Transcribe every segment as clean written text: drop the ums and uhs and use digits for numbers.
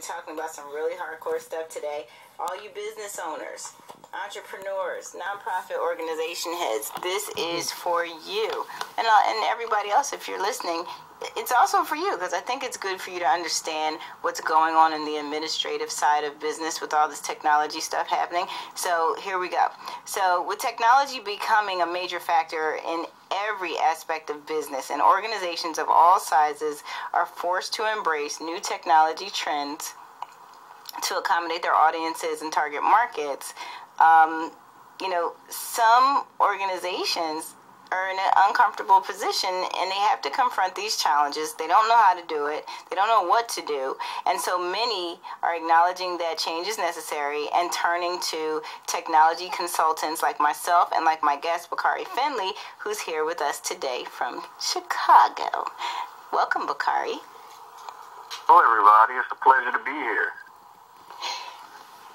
talking about some really hardcore stuff today. All you business owners, entrepreneurs, nonprofit organization heads, this is for you. And everybody else, if you're listening, it's also for you, because I think it's good for you to understand what's going on in the administrative side of business with all this technology stuff happening. So here we go. So with technology becoming a major factor in every aspect of business, and organizations of all sizes are forced to embrace new technology trends to accommodate their audiences and target markets. Some organizations are in an uncomfortable position, and they have to confront these challenges. They don't know how to do it. They don't know what to do. And so many are acknowledging that change is necessary and turning to technology consultants like myself and like my guest, Bakari Finley, who's here with us today from Chicago. Welcome, Bakari. Hello, everybody. It's a pleasure to be here.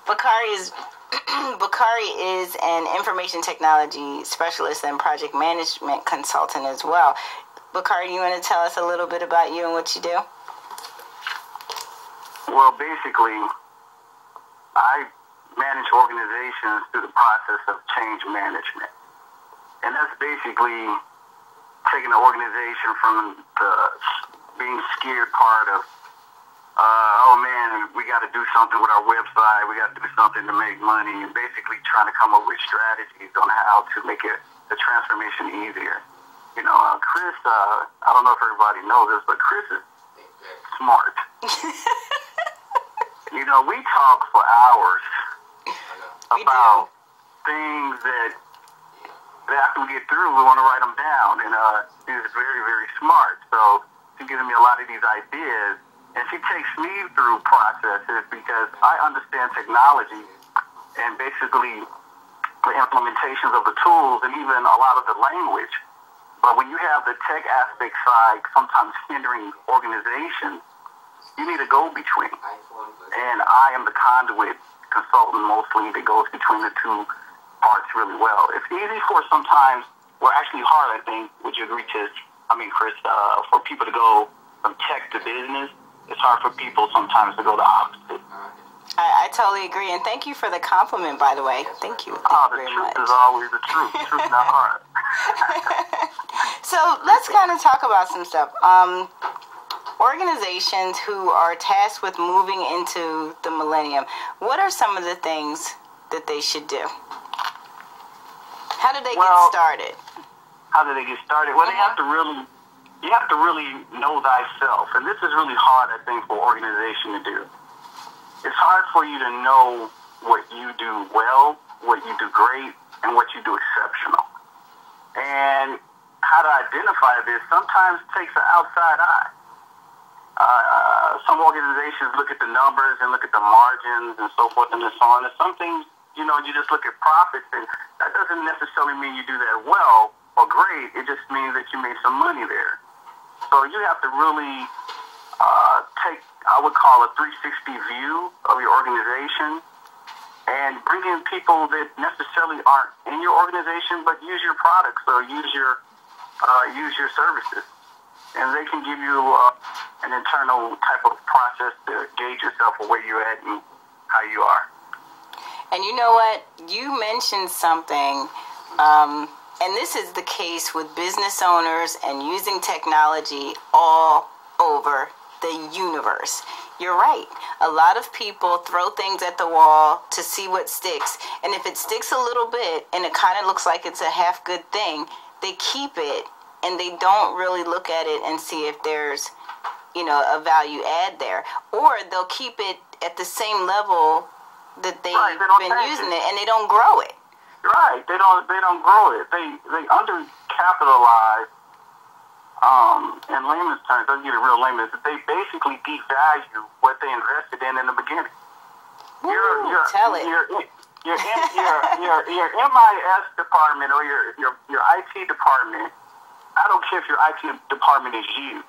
Bakari is an information technology specialist and project management consultant as well. Bakari, do you want to tell us a little bit about you and what you do? Well, basically, I manage organizations through the process of change management. And that's basically taking the organization from the being scared part of oh man, we got to do something with our website, we got to do something to make money, and basically trying to come up with strategies on how to make the transformation easier. Chris, I don't know if everybody knows this, but Chris is smart. We talk for hours about things that after we get through, we want to write them down, and he's very, very smart. So he's giving me a lot of these ideas. And she takes me through processes because I understand technology and basically the implementations of the tools and even a lot of the language. But when you have the tech aspect side sometimes hindering organizations, you need a go-between. And I am the conduit consultant mostly that goes between the two parts really well. It's easy for sometimes, well, actually hard, I think, would you agree, Chris, for people to go from tech to business. It's hard for people sometimes to go the opposite. I totally agree, and thank you for the compliment, by the way. Thank you. The truth is always the truth. The truth, not hard. So let's kind of talk about some stuff. Organizations who are tasked with moving into the millennium, what are some of the things that they should do? How do they get started? How do they get started? Well, you have to really know thyself. And this is really hard, I think, for an organization to do. It's hard for you to know what you do well, what you do great, and what you do exceptional. And how to identify this sometimes takes an outside eye. Some organizations look at the numbers and look at the margins and so forth and so on. And some things, you just look at profits, and that doesn't necessarily mean you do that well or great. It just means that you made some money there. So you have to really take, I would call, a 360 view of your organization and bring in people that necessarily aren't in your organization but use your products or use your services. And they can give you an internal type of process to gauge yourself or where you're at and how you are. And you know what? You mentioned something and this is the case with business owners and using technology all over the universe. You're right. A lot of people throw things at the wall to see what sticks. And if it sticks a little bit and it kind of looks like it's a half good thing, they keep it and they don't really look at it and see if there's, a value add there. Or they'll keep it at the same level that they've been using it and they don't grow it. Right, they don't grow it. They undercapitalize. In layman's terms, doesn't get it real layman's. They basically devalue what they invested in the beginning. Tell it. Your MIS department or your IT department. I don't care if your IT department is you.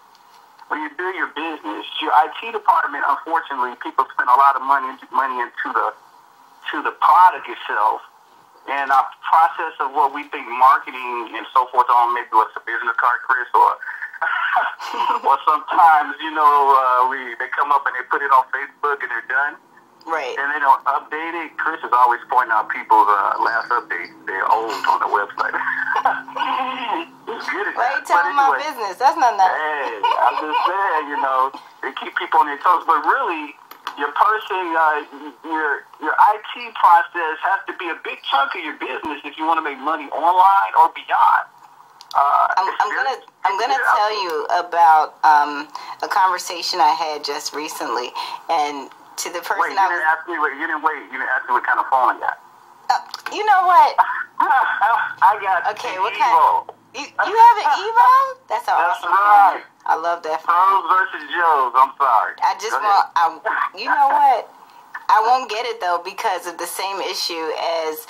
When you build your business, your IT department, unfortunately, people spend a lot of money into the product itself. And our process of what we think marketing and so forth on, maybe what's a business card, Chris, or or sometimes, they come up and they put it on Facebook and they're done. Right. And they don't update it. Chris is always pointing out people's last updates. They're old on the website. He's good at Why that. you telling my business? That's not nice. Hey, I'm just saying, they keep people on their toes. But really, your person, your IT process has to be a big chunk of your business if you want to make money online or beyond. I'm gonna tell you about a conversation I had just recently, and to the person you didn't ask me what kind of phone I got. You know what? I got okay. an What Evo. kind? You have an Evo? That's an awesome right. phone. I love that phone. Pros versus Joes. I'm sorry. I just want. You know what? I won't get it though because of the same issue as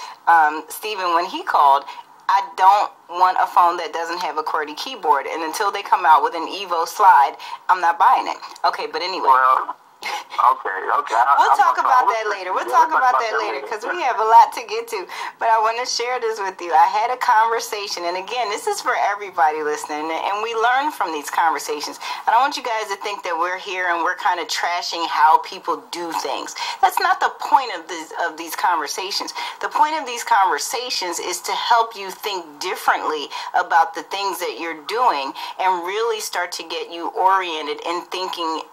Stephen when he called. I don't want a phone that doesn't have a QWERTY keyboard, and until they come out with an Evo Slide, I'm not buying it. Okay, but anyway. Well, okay. We'll talk about that later. We'll talk about that later because we have a lot to get to. But I want to share this with you. I had a conversation, and again, this is for everybody listening, and we learn from these conversations. I don't want you guys to think that we're here and we're kind of trashing how people do things. That's not the point of these conversations. The point of these conversations is to help you think differently about the things that you're doing and really start to get you oriented and thinking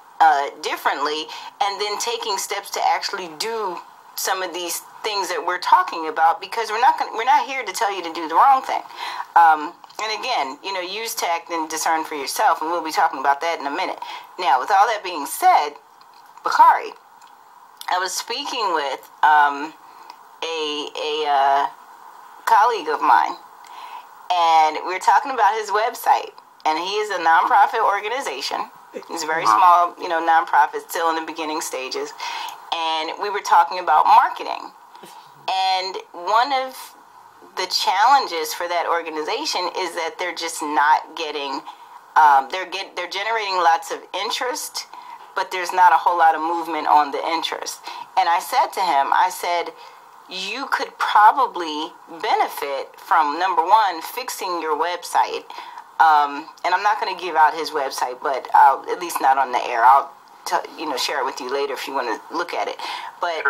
differently, and then taking steps to actually do some of these things that we're talking about, because we're not here to tell you to do the wrong thing. And again, use tact and discern for yourself, and we'll be talking about that in a minute. Now, with all that being said, Bakari, I was speaking with a colleague of mine, and we were talking about his website, and he is a nonprofit organization. It's a very small, nonprofit, still in the beginning stages. And we were talking about marketing. And one of the challenges for that organization is that they're just not getting, they're generating lots of interest, but there's not a whole lot of movement on the interest. And I said to him, you could probably benefit from, number one, fixing your website. And I'm not going to give out his website, but at least not on the air. I'll share it with you later if you want to look at it. But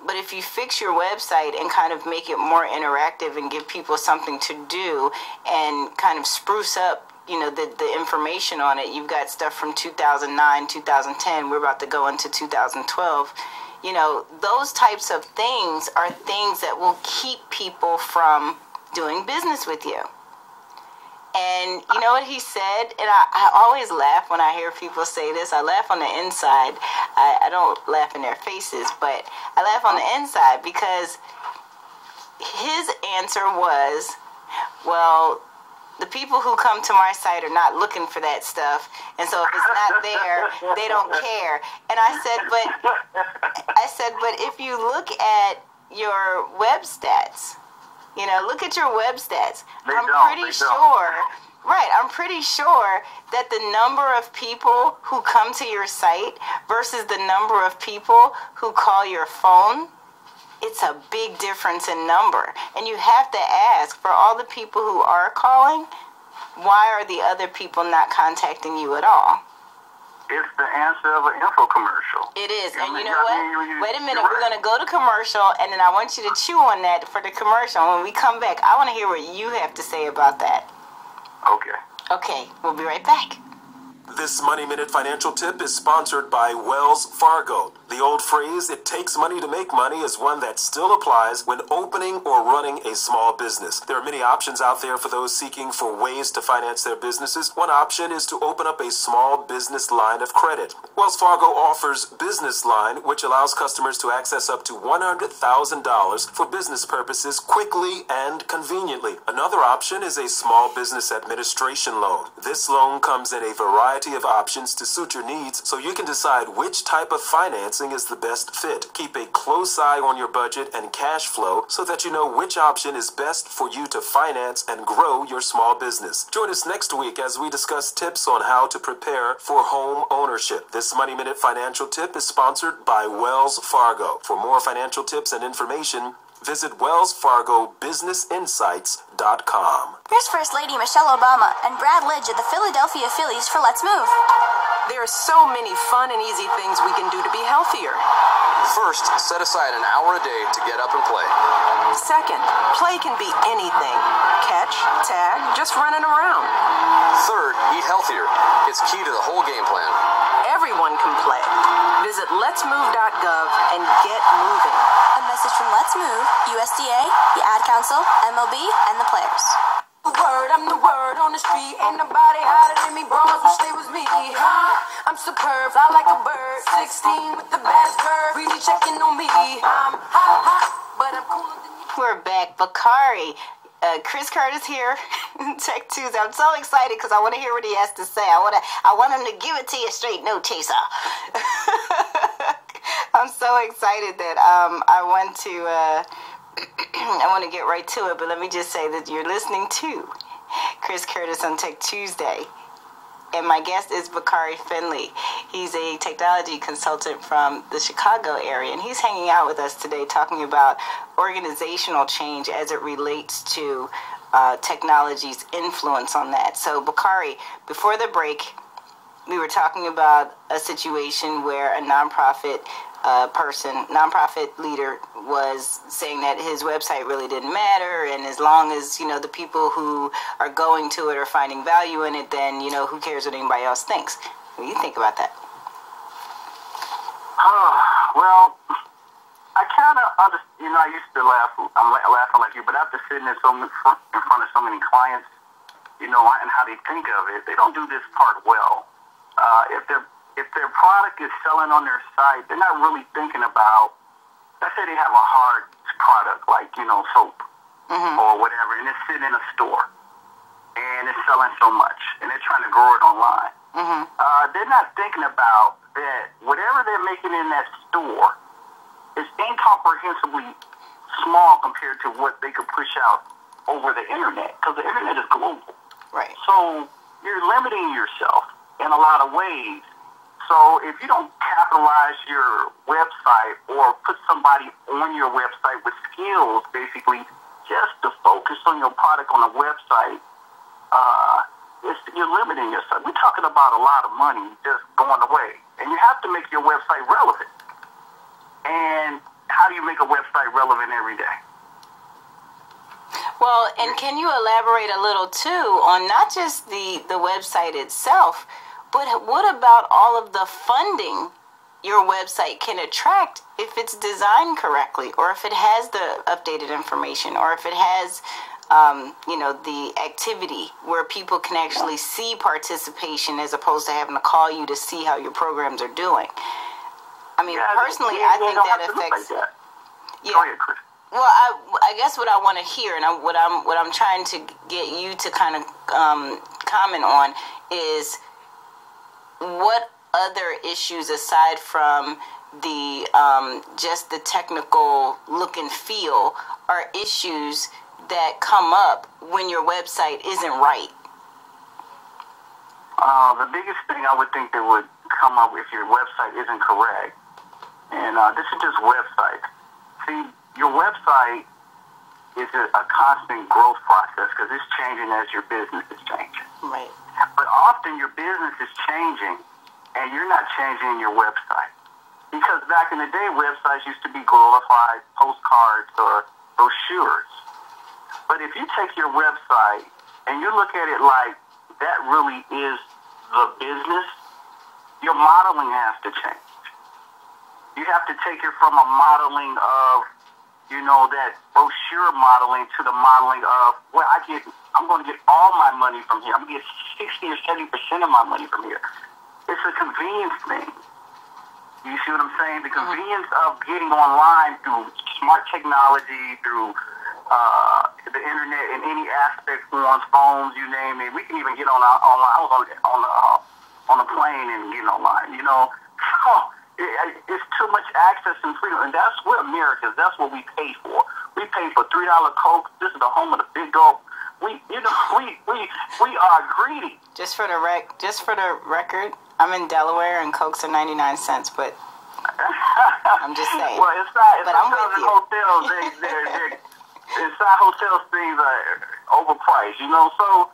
but if you fix your website and kind of make it more interactive and give people something to do and kind of spruce up, the information on it. You've got stuff from 2009, 2010. We're about to go into 2012. Those types of things are things that will keep people from doing business with you. And you know what he said? And I always laugh when I hear people say this. I laugh on the inside. I don't laugh in their faces, but I laugh on the inside because his answer was, well, the people who come to my site are not looking for that stuff. And so if it's not there, they don't care. And I said, but if you look at your web stats, look at your web stats. I'm pretty sure that the number of people who come to your site versus the number of people who call your phone, it's a big difference in number. And you have to ask, for all the people who are calling, why are the other people not contacting you at all? It's the answer of an info commercial. It is. And you know what? Wait a minute. We're going to go to commercial, and then I want you to chew on that for the commercial. When we come back, I want to hear what you have to say about that. Okay. We'll be right back. This Money Minute financial tip is sponsored by Wells Fargo. The old phrase, "it takes money to make money," is one that still applies when opening or running a small business. There are many options out there for those seeking for ways to finance their businesses. One option is to open up a small business line of credit. Wells Fargo offers Business Line, which allows customers to access up to $100,000 for business purposes quickly and conveniently. Another option is a Small Business Administration Loan. This loan comes in a variety of options to suit your needs, so you can decide which type of financing is the best fit. Keep a close eye on your budget and cash flow so that you know which option is best for you to finance and grow your small business. Join us next week as we discuss tips on how to prepare for home ownership. This Money Minute financial tip is sponsored by Wells Fargo. For more financial tips and information, Visit WellsFargoBusinessInsights.com. Here's First Lady Michelle Obama and Brad Lidge at the Philadelphia Phillies for Let's Move. There are so many fun and easy things we can do to be healthier. First, set aside an hour a day to get up and play. Second, play can be anything. Catch, tag, just running around. Third, eat healthier. It's key to the whole game plan. Everyone can play. Visit letsmove.gov and get moving. A message from Let's Move, USDA, the Ad Council, MLB, and the players. I'm the word on the street. Ain't nobody hotter than me, bros. Wish they was me. I'm superb, fly like a bird. 16 with the baddest curve. Really checking on me. I'm hot, but I'm cooler than you. We're back. Bakari. Chris Curtis here, Tech Tuesday. I'm so excited because I want to hear what he has to say. I want him to give it to you straight, no chaser. I'm so excited that I want to get right to it, but let me just say that you're listening to Chris Curtis on Tech Tuesday. And my guest is Bakari Finley. He's a technology consultant from the Chicago area, and he's hanging out with us today talking about organizational change as it relates to technology's influence on that. So, Bakari, before the break, we were talking about a situation where a nonprofit leader was saying that his website really didn't matter, and as long as, the people who are going to it are finding value in it, then, who cares what anybody else thinks? What do you think about that? Well, I kind of understand, I used to laugh, I'm laughing like you, but after sitting in front of so many clients, and how they think of it, they don't do this part well. If their product is selling on their site, they're not really thinking about, let's say they have a hard product like, soap or whatever, and it's sitting in a store and it's selling so much and they're trying to grow it online. They're not thinking about that whatever they're making in that store is incomprehensibly small compared to what they could push out over the internet, because the internet is global. Right. So you're limiting yourself in a lot of ways. So if you don't capitalize your website or put somebody on your website with skills, basically, just to focus on your product on a website, you're limiting yourself. We're talking about a lot of money just going away. And you have to make your website relevant. And how do you make a website relevant every day? Well, and can you elaborate a little, too, on not just the website itself, but what about all of the funding your website can attract if it's designed correctly, or if it has the updated information, or if it has, the activity where people can actually see participation as opposed to having to call you to see how your programs are doing? I mean, personally, I think that affects. Like that. Yeah. Go ahead, Chris. Well, I guess what I want to hear, and what I'm trying to get you to kind of comment on is, what other issues aside from the just the technical look and feel are issues that come up when your website isn't right? The biggest thing I would think that would come up if your website isn't correct, and this is just websites. See, your website is a constant growth process because it's changing as your business is changing. Right. But often your business is changing and you're not changing your website. Because back in the day, websites used to be glorified postcards or brochures. But if you take your website and you look at it like that really is the business, your modeling has to change. You have to take it from a modeling of, that brochure modeling to the modeling of, I'm going to get all my money from here. I'm going to get 60 or 70% of my money from here. It's a convenience thing. You see what I'm saying? The convenience of getting online through smart technology, through the internet in any aspect, phones, you name it. We can even get online. I was on a plane and getting online. So it's too much access and freedom, and that's what America is. That's what we pay for. We pay for $3 Coke. This is the home of the big gulp. We are greedy. Just for the record, I'm in Delaware and Cokes are 99 cents, but I'm just saying. Well, it's not. It's but I'm with you. Hotels, inside hotels, things are overpriced. You know, so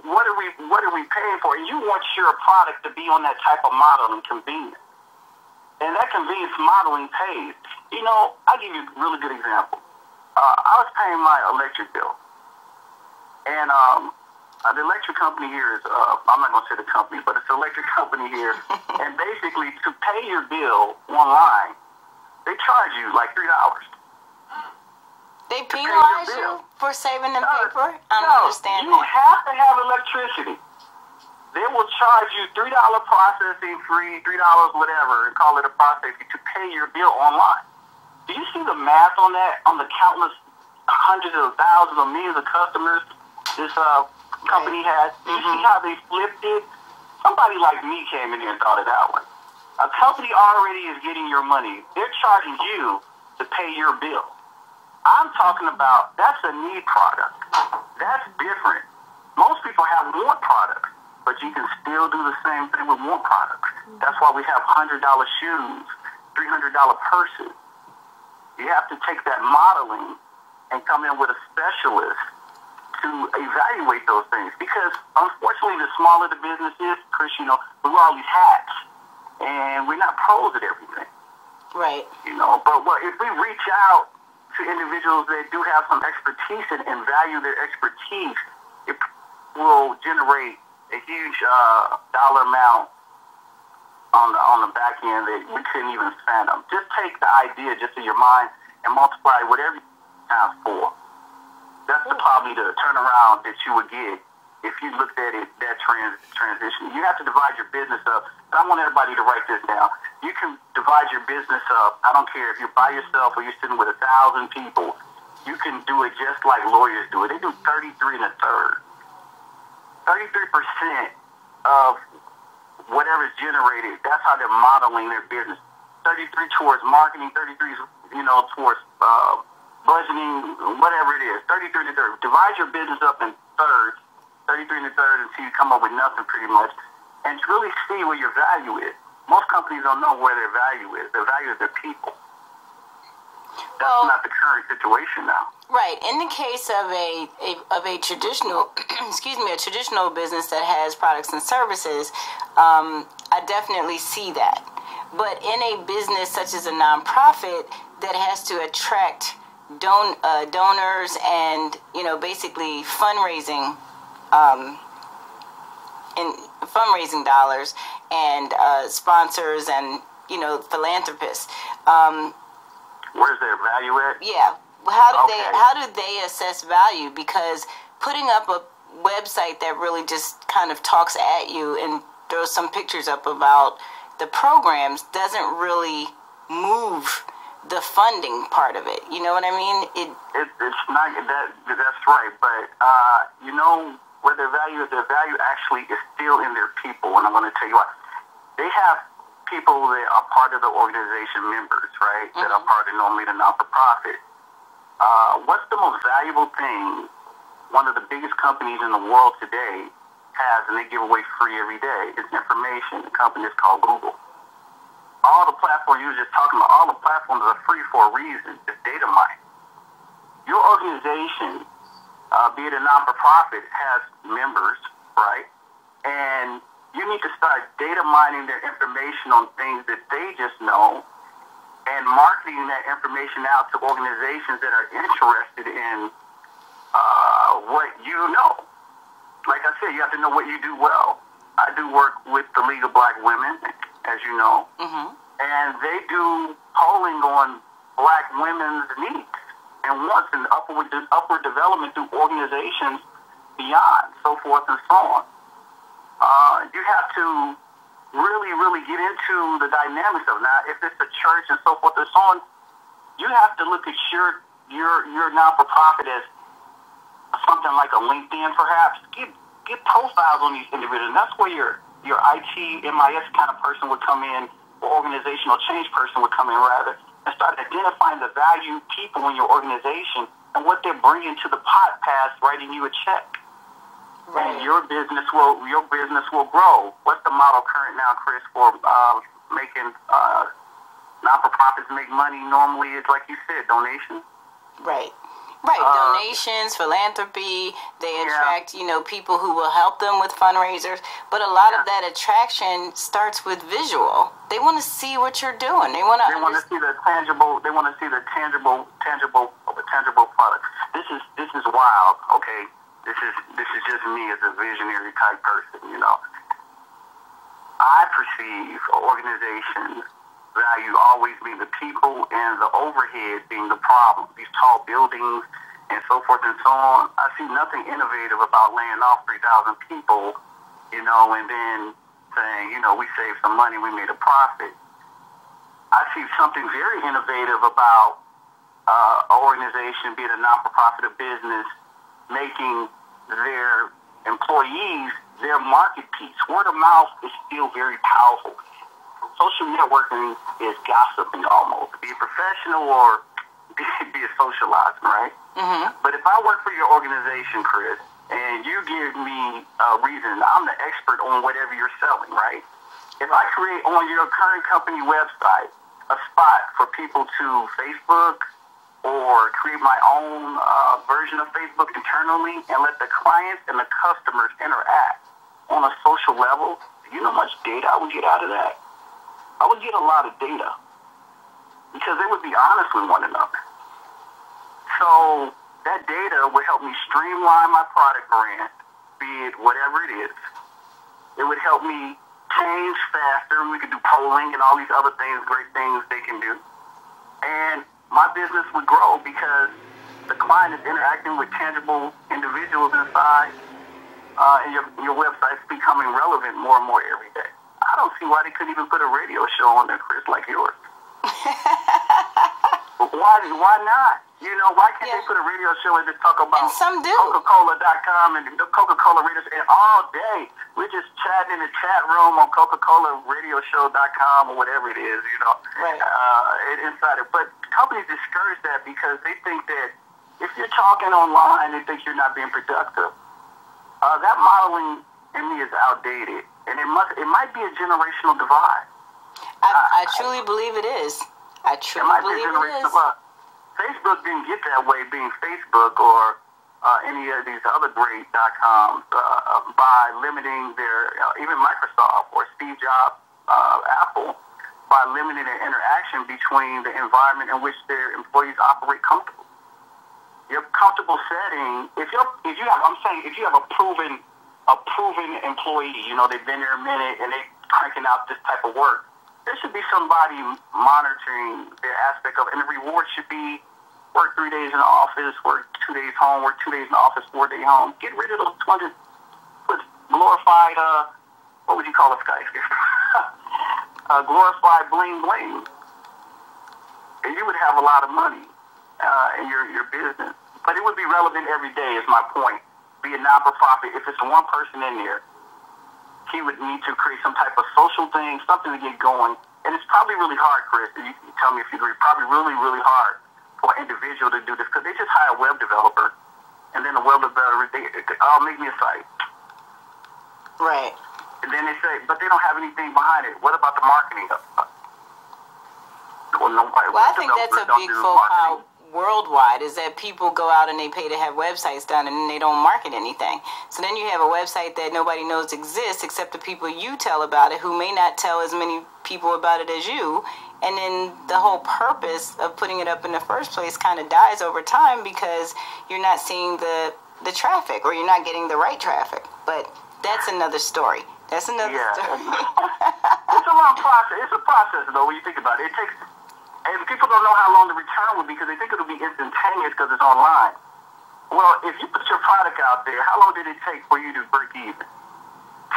what are we paying for? And you want your product to be on that type of model and convenience, and that convenience modeling pays. You know, I'll give you a really good example. I was paying my electric bill, and the electric company here is, I'm not going to say the company, but it's an electric company here. And basically, to pay your bill online, they charge you like $3. They penalize you for saving them paper? I don't understand you that. have to have electricity. They will charge you $3 processing fee, $3 whatever, and call it a processing fee to pay your bill online. Do you see the math on that, on the countless hundreds of thousands or millions of customers this company has? Do you see how they flipped it? Somebody like me came in here and thought of that one. A company already is getting your money. They're charging you to pay your bill. I'm talking about, that's a need product. That's different. Most people have want products, but you can still do the same thing with want products. That's why we have $100 shoes, $300 purses. You have to take that modeling and come in with a specialist to evaluate those things. Because, unfortunately, the smaller the business is, Chris, you know, we wear all these hats, and we're not pros at everything. Right. You know, but if we reach out to individuals that do have some expertise and value their expertise, it will generate a huge dollar amount on the back end that we couldn't even fathom. Just take the idea just in your mind and multiply whatever you times 4. That's probably the turnaround that you would get if you looked at it, that transition. You have to divide your business up. I want everybody to write this down. You can divide your business up. I don't care if you're by yourself or you're sitting with 1,000 people. You can do it just like lawyers do it. They do 33 1/3. 33% of whatever's generated, that's how they're modeling their business. 33 towards marketing, 33, towards budgeting, whatever it is. 33 1/3. Divide your business up in thirds, 33 1/3, until you come up with nothing pretty much, and really see where your value is. Most companies don't know where their value is. Their value is their people. That's not the current situation now. Right. In the case of a traditional, a traditional business that has products and services, I definitely see that. But in a business such as a nonprofit that has to attract donors and basically fundraising dollars and sponsors and philanthropists. Where's their value at? Yeah. How do they assess value? Because putting up a website that really just kind of talks at you and throws some pictures up about the programs doesn't really move the funding part of it. You know what I mean? It's not that. That's right. But where their value is, their value actually is still in their people. And I'm going to tell you what, they have people that are part of the organization members, right? That are part of normally the not-for-profit. What's the most valuable thing one of the biggest companies in the world today has, and they give away free every day? It's information. The company is called Google. All the platforms you were just talking about, all the platforms are free for a reason. It's data mining. Your organization, be it a non-for-profit, has members, right? And you need to start data mining their information on things that they just know and marketing that information out to organizations that are interested in what you know. Like I said, you have to know what you do well. I do work with the League of Black Women, as you know, and they do polling on Black women's needs and wants and upward development through organizations beyond, so forth and so on. You have to really, really get into the dynamics of it. Now, if it's a church and so forth and so on, you have to look at your non-for-profit as something like a LinkedIn, perhaps. Get profiles on these individuals. And that's where your IT, MIS kind of person would come in, or organizational change person would come in, rather, and start identifying the value people in your organization and what they're bringing to the pot past writing you a check. Right. And your business will grow. What's the model current now, Chris, for making nonprofits make money normally is, like you said, donations. Right. Right, donations, philanthropy, they attract, people who will help them with fundraisers, but a lot of that attraction starts with visual. They want to see what you're doing. They want to see the tangible, tangible product. This is wild, okay? This is just me as a visionary type person, I perceive organizations value always being the people and the overhead being the problem. These tall buildings and so forth and so on. I see nothing innovative about laying off 3,000 people, and then saying, we saved some money, we made a profit. I see something very innovative about an organization, be it a non-for-profit or business, making their employees their market piece. Word of mouth is still very powerful. Social networking is gossiping almost, be it professional or be it socializing, right? Mm-hmm. But if I work for your organization, Chris, and you give me a reason, I'm the expert on whatever you're selling, right? If I create on your current company website a spot for people to Facebook or create my own version of Facebook internally and let the clients and the customers interact on a social level, do you know how much data I would get out of that? I would get a lot of data because they would be honest with one another. So that data would help me streamline my product brand, be it whatever it is. It would help me change faster. We could do polling and all these other things, great things they can do. And my business would grow because the client is interacting with tangible individuals inside, and your website's becoming relevant more and more every day. I don't see why they couldn't even put a radio show on there, Chris, like yours. Why not? Why can't they put a radio show and just talk about Coca-Cola.com and the Coca-Cola radio show? And all day, we're just chatting in the chat room on Coca-Cola radioshow.com or whatever it is, Right. Inside it. But companies discourage that because they think that if you're talking online, they think you're not being productive. That modeling in me is outdated. And it might be a generational divide. I truly believe it is. I truly believe it is. Facebook didn't get that way being Facebook or any of these other great .coms by limiting their, even Microsoft or Steve Jobs, Apple, by limiting their interaction between the environment in which their employees operate comfortable. Your comfortable setting, if you have a proven employee, they've been there a minute and they're cranking out this type of work, there should be somebody monitoring their aspect of it. And the reward should be work 3 days in the office, work 2 days home, work 2 days in the office, 4 days home. Get rid of those 200 glorified, what would you call a skyscraper? Glorified bling bling. And you would have a lot of money in your business. But it would be relevant every day is my point. Be a non-for-profit. If it's one person in there, he would need to create some type of social thing, something to get going. And it's probably really hard, Chris, and you can tell me if you agree, probably really, really hard for an individual to do this because they just hire a web developer, and then the web developer, make me a site. Right. And then they say, but they don't have anything behind it. What about the marketing of it? I think that's a big faux pas worldwide, is that people go out and they pay to have websites done and then they don't market anything. So then you have a website that nobody knows exists except the people you tell about it, who may not tell as many people about it as you. And then the whole purpose of putting it up in the first place kind of dies over time because you're not seeing the traffic, or you're not getting the right traffic. But that's another story. That's another story. It's a long process. It's a process, though, when you think about it. It takes... And people don't know how long the return will be because they think it'll be instantaneous because it's online. Well, if you put your product out there, how long did it take for you to break even?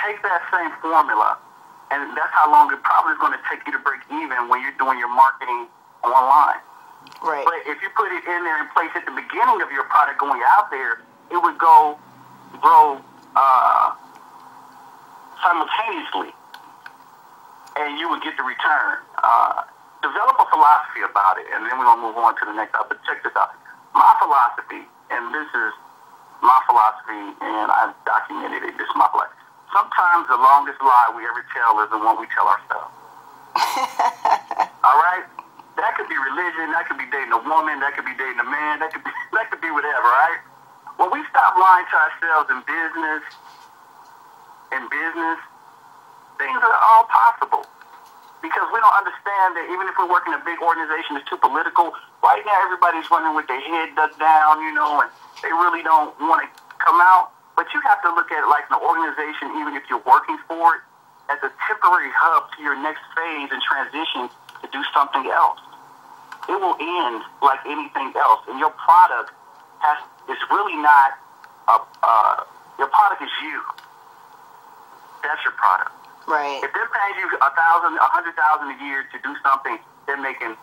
Take that same formula, and that's how long it probably is going to take you to break even when you're doing your marketing online. Right. But if you put it in there in place at the beginning of your product going out there, it would grow simultaneously, and you would get the return. Develop a philosophy about it, and then we're going to move on to the next topic. Check this out. My philosophy, and this is my philosophy, and I've documented it. This is my philosophy. Sometimes the longest lie we ever tell is the one we tell ourselves. All right? religion, that could be dating a woman, that could be dating a man, that could be whatever, right? When we stop lying to ourselves in business, things are all possible. Because we don't understand that even if we work in a big organization that's too political, right now everybody's running with their head ducked down, and they really don't want to come out. But you have to look at it like an organization, even if you're working for it, as a temporary hub to your next phase and transition to do something else. It will end like anything else. And your product is really not, your product is you. That's your product. Right. If they're paying you $100,000 a year to do something, they're making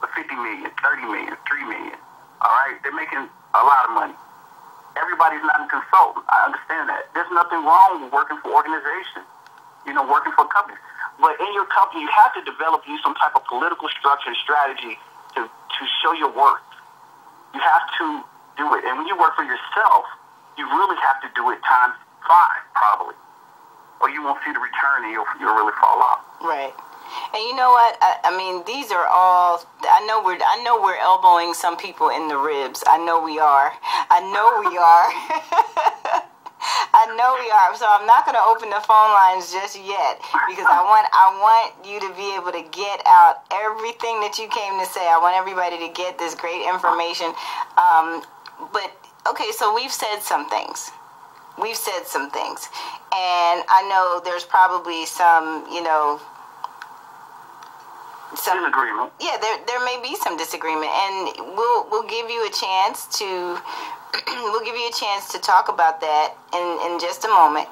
$50 million, $30 million, $3 million. All right? They're making a lot of money. Everybody's not a consultant. I understand that. There's nothing wrong with working for organizations, working for companies. But in your company, you have to develop some type of political structure and strategy to show your worth. You have to do it. And when you work for yourself, you really have to do it times 5, probably. Or you won't see the return and you'll really fall off. Right. And you know what? I mean, these are all. I know we're elbowing some people in the ribs. I know we are. I know we are. So I'm not going to open the phone lines just yet because I want you to be able to get out everything that you came to say. I want everybody to get this great information. But okay, so we've said some things. And I know there's probably some disagreement. Yeah, there may be some disagreement, and we'll give you a chance to talk about that in just a moment.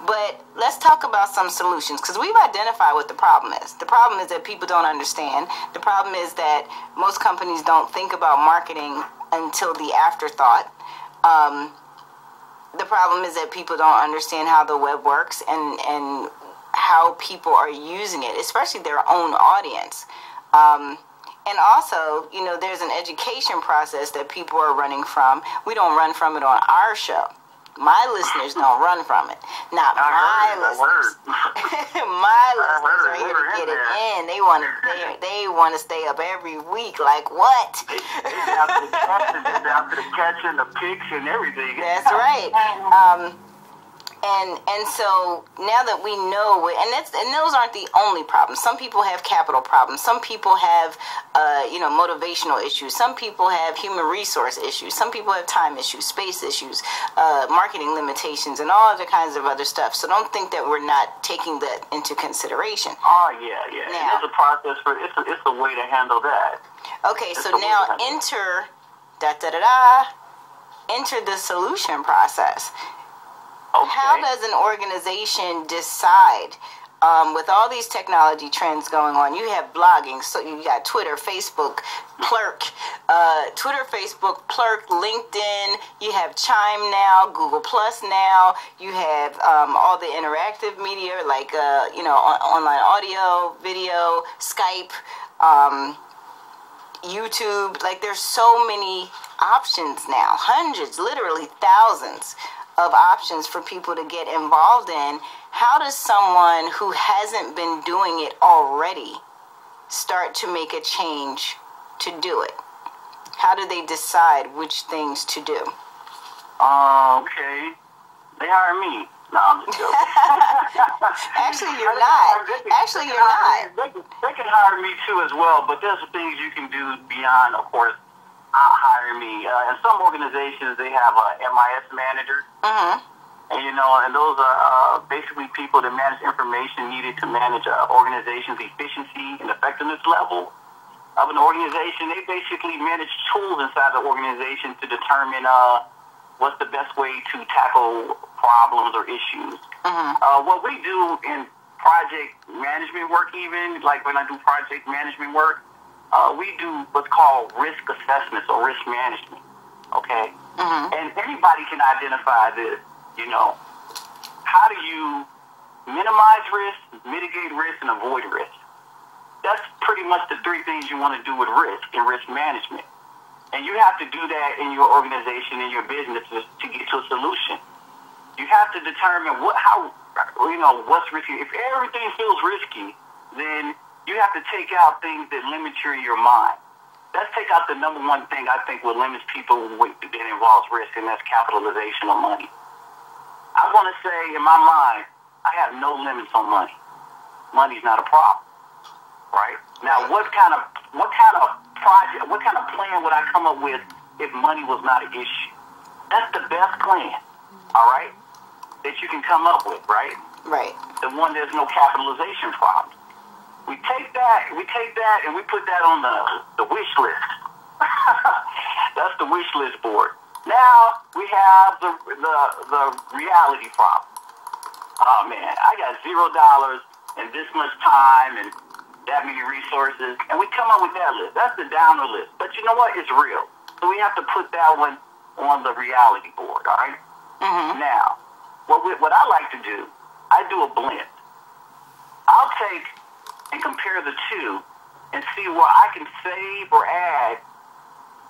But let's talk about some solutions, because we've identified what the problem is. The problem is that people don't understand. The problem is that most companies don't think about marketing until the afterthought. The problem is that people don't understand how the web works and how people are using it, especially their own audience. And also, there's an education process that people are running from. We don't run from it on our show. My listeners don't run from it. Not my listeners. My listeners are here to get it in. They want to stay up every week. Like what? They down to the catching, the picks, and everything. That's right. And so now that we know, and those aren't the only problems. Some people have capital problems. Some people have, motivational issues. Some people have human resource issues. Some people have time issues, space issues, marketing limitations, and all other kinds of other stuff. So don't think that we're not taking that into consideration. Oh yeah. Now, there's a process for it's a way to handle that. Okay, so now enter the solution process. Okay. How does an organization decide, with all these technology trends going on? You have blogging, so you got Twitter, Facebook, Plurk, LinkedIn. You have Chime now, Google Plus now. You have all the interactive media like online audio, video, Skype, YouTube. Like there's so many options now, hundreds, literally thousands of options for people to get involved in. How does someone who hasn't been doing it already start to make a change to do it? How do they decide which things to do? Okay. They hire me. No, I'm just joking. Actually, you're not. They can hire me too as well, but there's things you can do beyond, of course, hire me. In some organizations, they have a MIS manager. Mm-hmm. And those are basically people that manage information needed to manage an organization's efficiency and effectiveness level of an organization. They basically manage tools inside the organization to determine what's the best way to tackle problems or issues. Mm-hmm. What we do in project management work, even like when I do project management work, we do what's called risk assessments or risk management, okay? Mm-hmm. And anybody can identify this, How do you minimize risk, mitigate risk, and avoid risk? That's pretty much the 3 things you want to do with risk and risk management. And you have to do that in your organization, in your business to get to a solution. You have to determine what's risky. If everything feels risky, then you have to take out things that limit you in your mind. let's take out the number one thing I think will limit people that involves risk, and that's capitalization of money. I want to say, in my mind, I have no limits on money. Money's not a problem, right? Now, what kind of project, what kind of plan would I come up with if money was not an issue? That's the best plan, all right, that you can come up with, right? Right. The one there's no capitalization problem. We take that, and we put that on the wish list. That's the wish list board. Now we have the reality problem. Oh man, I got $0 and this much time and that many resources, and we come up with that list. That's the downer list. But you know what? It's real. So we have to put that one on the reality board. All right. Mm-hmm. Now, what I like to do, I do a blend. I'll take and compare the two and see what I can save or add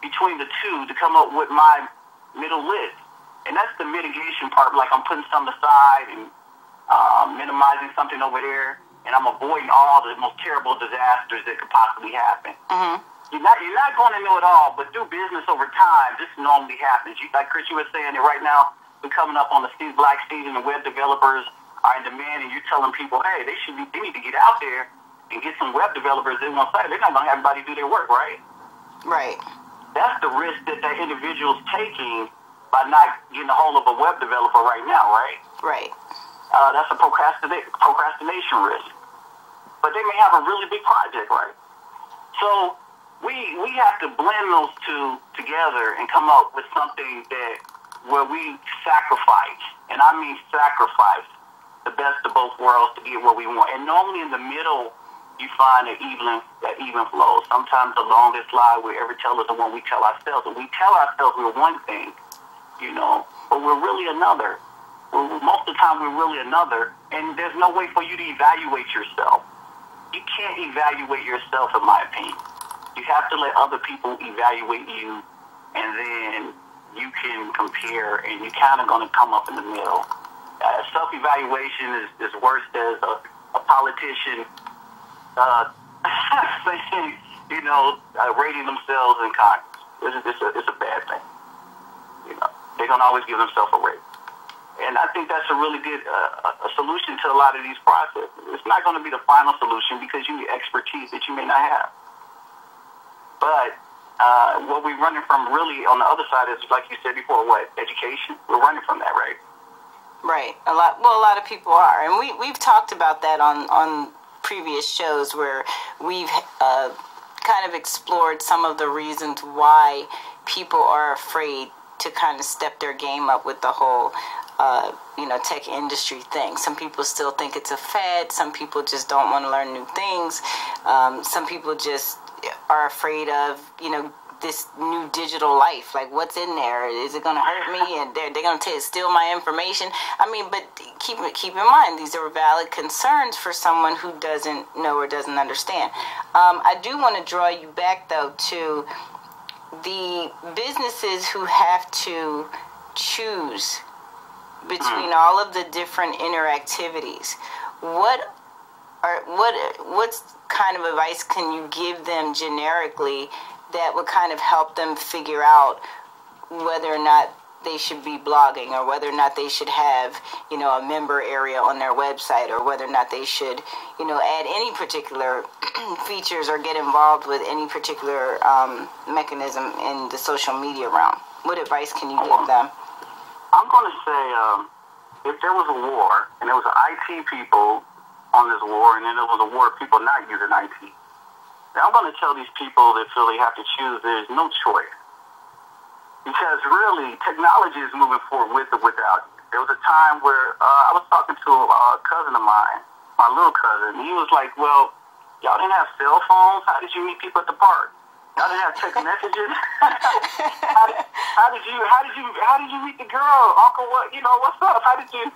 between the two to come up with my middle list. And that's the mitigation part, like I'm putting some aside and minimizing something over there, and I'm avoiding all the most terrible disasters that could possibly happen. Mm-hmm. You're not going to know it all, but through business over time, this normally happens. Like Chris, you were saying that right now, we're coming up on the Black season, and web developers are in demand, and you're telling people, hey, they need to get out there and get some web developers in one site. They're not going to have everybody do their work, right? Right. That's the risk that individual's taking by not getting a hold of a web developer right now, right? Right. That's a procrastination risk. But they may have a really big project, right? So we have to blend those two together and come up with something where we sacrifice, and I mean sacrifice, the best of both worlds to get what we want. And normally in the middle, you find that even flow. Sometimes the longest lie we ever tell is the one we tell ourselves. And we tell ourselves we're one thing, but we're really another. Most of the time, we're really another, and there's no way for you to evaluate yourself. You can't evaluate yourself, in my opinion. You have to let other people evaluate you, and then you can compare, and you're kind of going to come up in the middle. Self-evaluation is worse as a politician saying, rating themselves in Congress. It's a bad thing. They're going to always give themselves a rate. And I think that's a really good a solution to a lot of these processes. It's not going to be the final solution because you need expertise that you may not have. But what we're running from really on the other side is, like you said before, what? Education? We're running from that, right? Right. A lot of people are. And we've talked about that on previous shows where we've kind of explored some of the reasons why people are afraid to kind of step their game up with the whole tech industry thing. Some people still think it's a fad. Some people just don't want to learn new things. Some people just are afraid of, this new digital life. Like, what's in there? Is it going to hurt me? And they're going to steal my information. I mean, but keep in mind, these are valid concerns for someone who doesn't know or doesn't understand. I do want to draw you back, though, to the businesses who have to choose between all of the different interactivities. What kind of advice can you give them generically that would kind of help them figure out whether or not they should be blogging, or whether or not they should have, a member area on their website, or whether or not they should, add any particular features or get involved with any particular mechanism in the social media realm? What advice can you give them? I'm going to say, if there was a war, and there was IT people on this war, and then there was a war of people not using IT, I'm going to tell these people that feel they have to choose, there's no choice. Because really, technology is moving forward with or without you. There was a time where I was talking to a cousin of mine, my little cousin, and he was like, well, y'all didn't have cell phones? How did you meet people at the park? Y'all didn't have text messages? how did you meet the girl? Uncle, what's up? How did you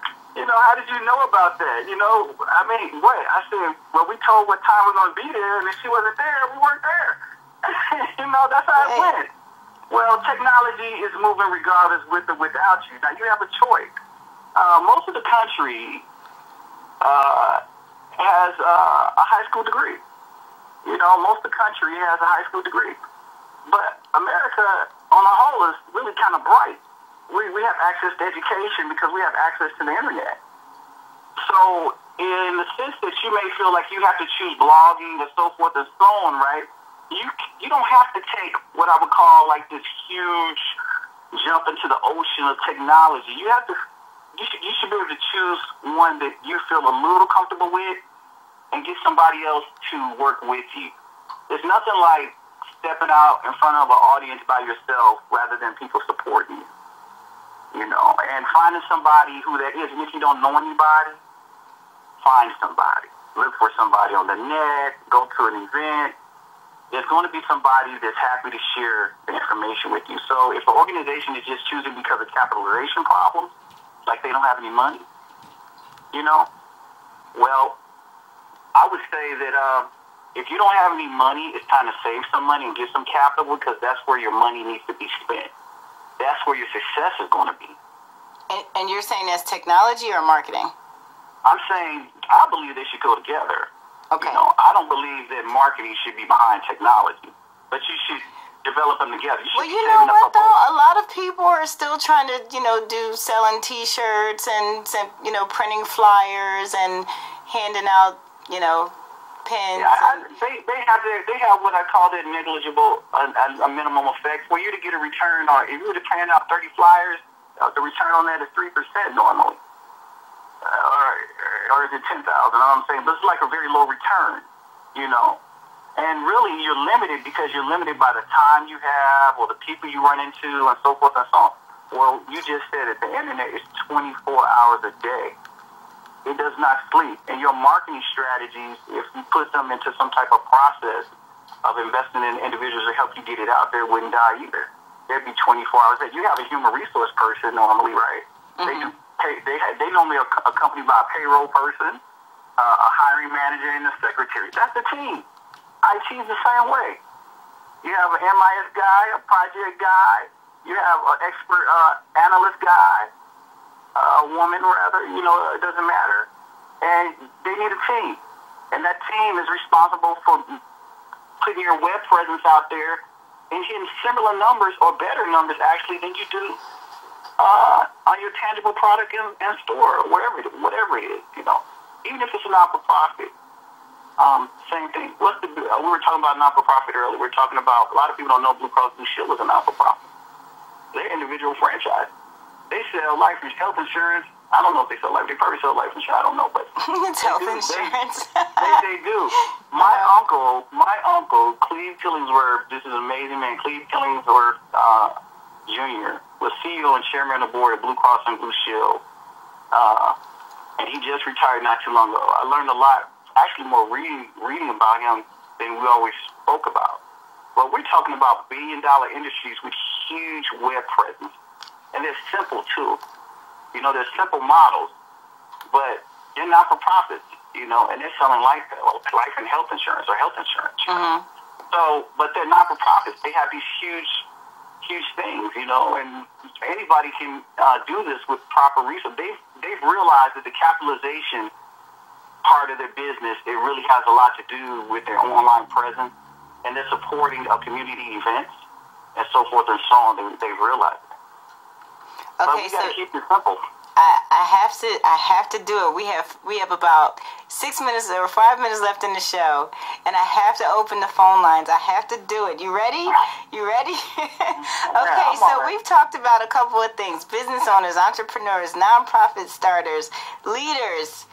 know about that? I mean, what? I said, well, we told what time we're going to be there, and if she wasn't there, we weren't there. That's how it went. Well, technology is moving regardless with or without you. Now, you have a choice. Most of the country has a high school degree. Most of the country has a high school degree. But America, on the whole, is really kind of bright. We have access to education because we have access to the internet. So in the sense that you may feel like you have to choose blogging and so forth and so on, right? You don't have to take what I would call like this huge jump into the ocean of technology. You should be able to choose one that you feel a little comfortable with and get somebody else to work with you. There's nothing like stepping out in front of an audience by yourself rather than people supporting you. You know, and finding somebody who that is, and if you don't know anybody, find somebody. Look for somebody on the net, go to an event. There's going to be somebody that's happy to share the information with you. So if an organization is just choosing because of capitalization problems, like they don't have any money, you know, well, I would say that if you don't have any money, it's time to save some money and get some capital because that's where your money needs to be spent. That's where your success is going to be. And you're saying that's technology or marketing? I'm saying I believe they should go together. Okay. You know, I don't believe that marketing should be behind technology, but you should develop them together. Well, you know what, though? A lot of people are still trying to, do selling T-shirts and, printing flyers and handing out, pins. Yeah, they have what I call the negligible, a minimum effect. For you to get a return, or if you were to hand out 30 flyers, the return on that is 3% normally. Or is it 10,000? You know what I'm saying? But it's like a very low return, And really, you're limited because you're limited by the time you have or the people you run into and so forth and so on. Well, you just said it. The internet is 24 hours a day. It does not sleep. And your marketing strategies, if you put them into some type of process of investing in individuals to help you get it out there, wouldn't die either. There'd be 24 hours a day. You have a human resource person normally, right? Mm-hmm. They normally are accompanied by a payroll person, a hiring manager, and a secretary. That's the team. IT is the same way. You have an MIS guy, a project guy. You have an expert analyst guy, a woman rather. It doesn't matter. And they need a team. And that team is responsible for putting your web presence out there and hitting similar numbers or better numbers actually than you do on your tangible product in store or whatever it is, Even if it's a not-for-profit, same thing. We were talking about not-for-profit earlier. We're talking about, a lot of people don't know Blue Cross Blue Shield was a not-for-profit. They're individual franchise. They sell health insurance. I don't know if they sell life. They probably sell life insurance. I don't know, but it's health insurance. They do. My uncle, Cleve Killingsworth, this is an amazing man. Cleve Killingsworth Jr. was CEO and chairman of the board of Blue Cross and Blue Shield. And he just retired not too long ago. I learned a lot, actually more reading about him than we always spoke about. But we're talking about billion-dollar industries with huge web presence. And they're simple, too. They're simple models, but they're not-for-profits, and they're selling life and health insurance or health insurance. Mm-hmm. So, but they're not-for-profits. They have these huge things, and anybody can do this with proper research. They've realized that the capitalization part of their business, it really has a lot to do with their online presence, and they're supporting community events and so forth and so on. They've realized it. Okay, but we got to keep it simple. I have to do it. We have about 6 minutes or 5 minutes left in the show, and I have to open the phone lines. I have to do it. You ready? Okay, so we've talked about a couple of things: business owners, entrepreneurs, nonprofit starters, leaders,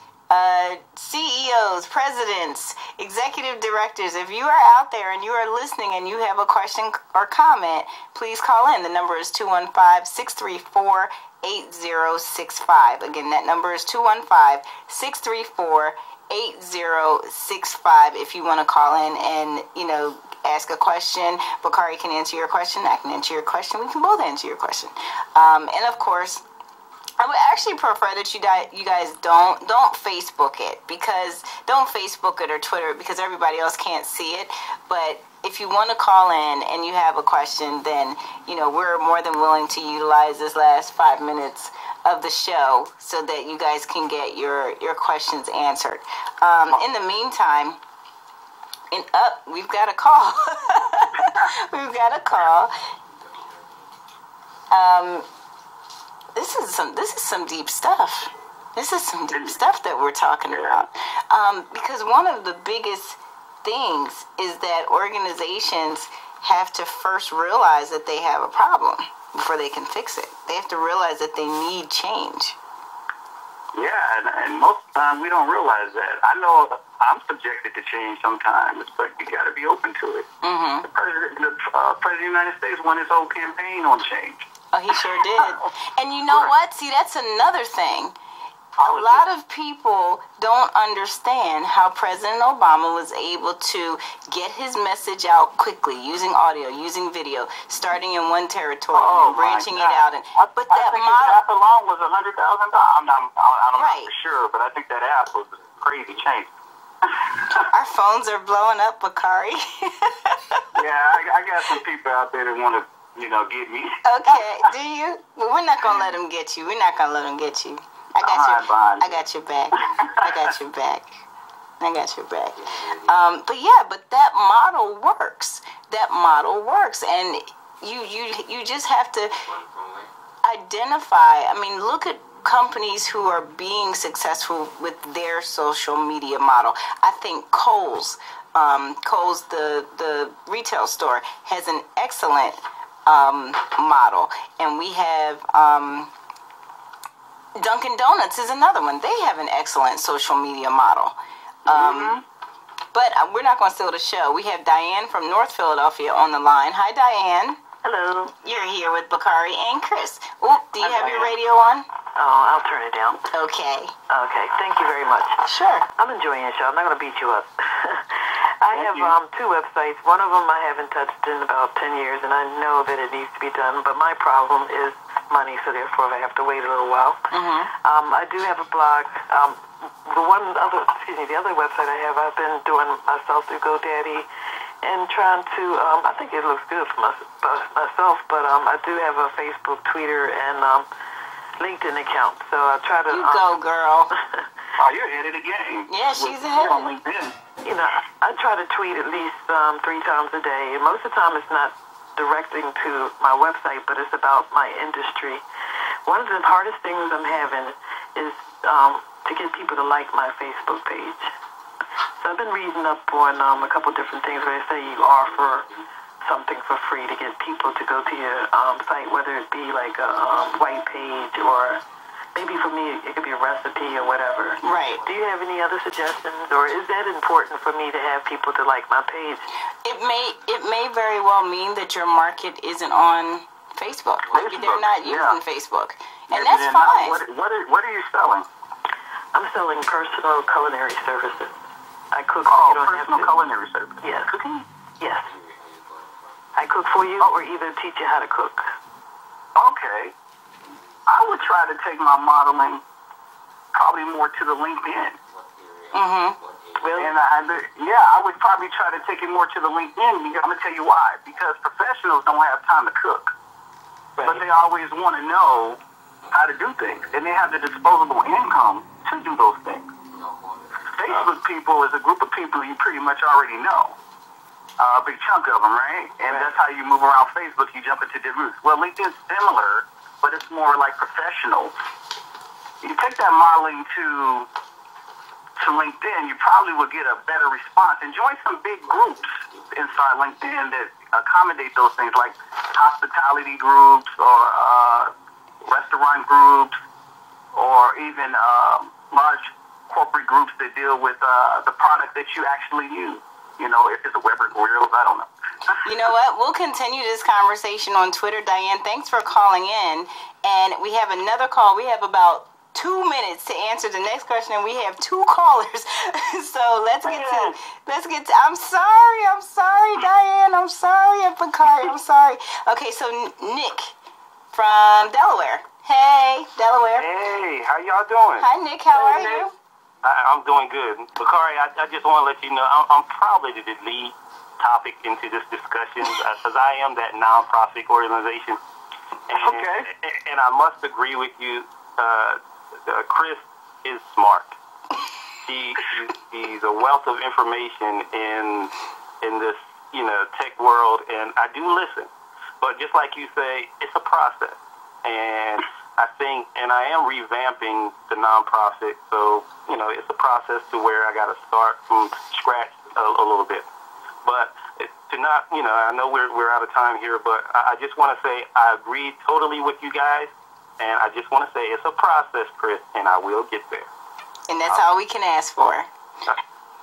CEOs, presidents, executive directors. If you are out there and you are listening and you have a question or comment, please call in. The number is 215-634-8065. Again, that number is 215-634-8065 if you want to call in and, ask a question. Bakari can answer your question. I can answer your question. We can both answer your question. And of course, I would actually prefer that you guys don't Facebook it, because don't Facebook it or Twitter it, because everybody else can't see it. But if you want to call in and you have a question, then we're more than willing to utilize this last 5 minutes of the show so that you guys can get your questions answered. In the meantime, we've got a call. We've got a call. This is some deep stuff. This is some deep stuff that we're talking about. Because one of the biggest things is that organizations have to first realize that they have a problem before they can fix it. They have to realize that they need change. Yeah, and most of the time we don't realize that. I know I'm subjected to change sometimes, but you got to be open to it. Mm-hmm. The President of the United States won his whole campaign on change. Oh, he sure did. And you know what? See, that's another thing. A lot of people don't understand how President Obama was able to get his message out quickly using audio, using video, starting in one territory and branching it out. But that app alone was $100,000. I don't know right. for sure, but I think that app was a crazy change. Our phones are blowing up, Bakari. Yeah, I got some people out there that want to, get me. Okay, do you? Well, we're not gonna let them get you. We're not gonna let them get you. I got your back. I got your back. But that model works. That model works, and you just have to identify. I mean, look at companies who are being successful with their social media model. I think Kohl's, the retail store, has an excellent model, and we have. Dunkin' Donuts is another one. They have an excellent social media model. But we're not going to steal the show. We have Diane from North Philadelphia on the line. Hi, Diane. Hello. You're here with Bakari and Chris. Ooh, do you have your radio on? Oh, I'll turn it down. Okay. Okay, thank you very much. Sure. I'm enjoying your show. I'm not going to beat you up. I have two websites. One of them I haven't touched in about 10 years, and I know that it needs to be done, but my problem is money, so therefore I have to wait a little while. I do have a blog. The other website I have, I've been doing myself through GoDaddy and trying to, I think it looks good for myself, but I do have a Facebook, Twitter, and LinkedIn account, so I try to... You go, girl. Oh, you're ahead of the game. Yeah, she's ahead. On LinkedIn. I try to tweet at least 3 times a day, and most of the time it's not directing to my website, but it's about my industry. One of the hardest things I'm having is to get people to like my Facebook page. So I've been reading up on a couple different things where they say you offer something for free to get people to go to your site, whether it be like a white page or maybe for me it could be a recipe or whatever. Right. Do you have any other suggestions, or is that important for me to have people to like my page? It may very well mean that your market isn't on Facebook. Maybe they're not using Facebook, and that's fine. What are you selling? I'm selling personal culinary services. I cook. Oh, you don't personal culinary services. Yes. Cooking? Yes. I cook for you, or either teach you how to cook. Okay. I would try to take my modeling probably more to the LinkedIn. Really? And I would probably try to take it more to the LinkedIn. I'm going to tell you why. Because professionals don't have time to cook. Right. But they always want to know how to do things. And they have the disposable income to do those things. Facebook people is a group of people you pretty much already know. A big chunk of them, right? And that's how you move around Facebook. You jump into the roots. Well, LinkedIn's similar, but it's more like professionals. You take that modeling to LinkedIn, you probably will get a better response. And join some big groups inside LinkedIn that accommodate those things, like hospitality groups or restaurant groups, or even large corporate groups that deal with the product that you actually use. If it's a Weber Grills, I don't know. You know what? We'll continue this conversation on Twitter. Diane, thanks for calling in. And we have another call. We have about 2 minutes to answer the next question, and we have 2 callers. So let's get to. I'm sorry, Diane. I'm sorry, Bakari. I'm sorry. Okay, so Nick from Delaware. Hey, Delaware. Hey, how y'all doing? Hi, Nick. How are you? I'm doing good. Bakari, I just want to let you know I'm probably the lead topic into this discussion because I am that nonprofit organization. And I must agree with you. Chris is smart. He's a wealth of information in this tech world, and I do listen. But just like you say, it's a process. And I think, and I am revamping the nonprofit, so, it's a process to where I got to start from scratch a little bit. But to not, I know we're out of time here, but I just want to say I agree totally with you guys. And I just want to say it's a process, Chris, and I will get there. And that's all we can ask for.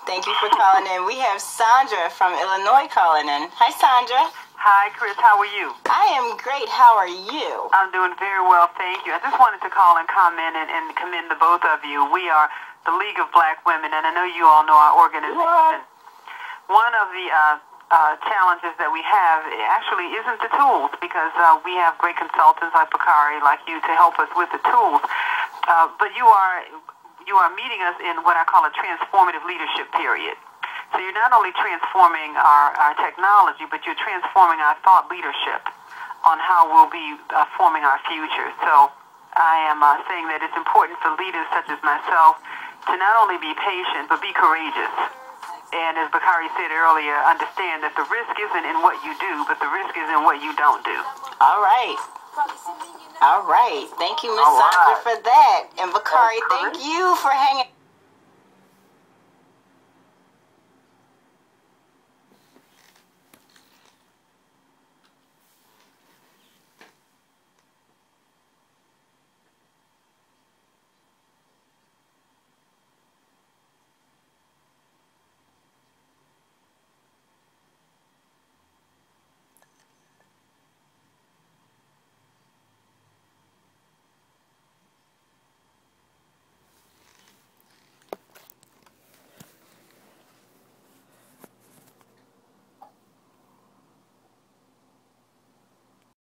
Thank you for calling in. We have Sandra from Illinois calling in. Hi, Sandra. Hi, Chris. How are you? I am great. How are you? I'm doing very well, thank you. I just wanted to call and comment and commend the both of you. We are the League of Black Women, and I know you all know our organization. One of the challenges that we have actually isn't the tools, because we have great consultants like Bakari, like you, to help us with the tools. But you are meeting us in what I call a transformative leadership period. So you're not only transforming our technology, but you're transforming our thought leadership on how we'll be forming our future. So I am saying that it's important for leaders such as myself to not only be patient, but be courageous. And as Bakari said earlier, understand that the risk isn't in what you do, but the risk is in what you don't do. All right. All right. Thank you, Miss Sandra, for that. And Bakari, thank you for hanging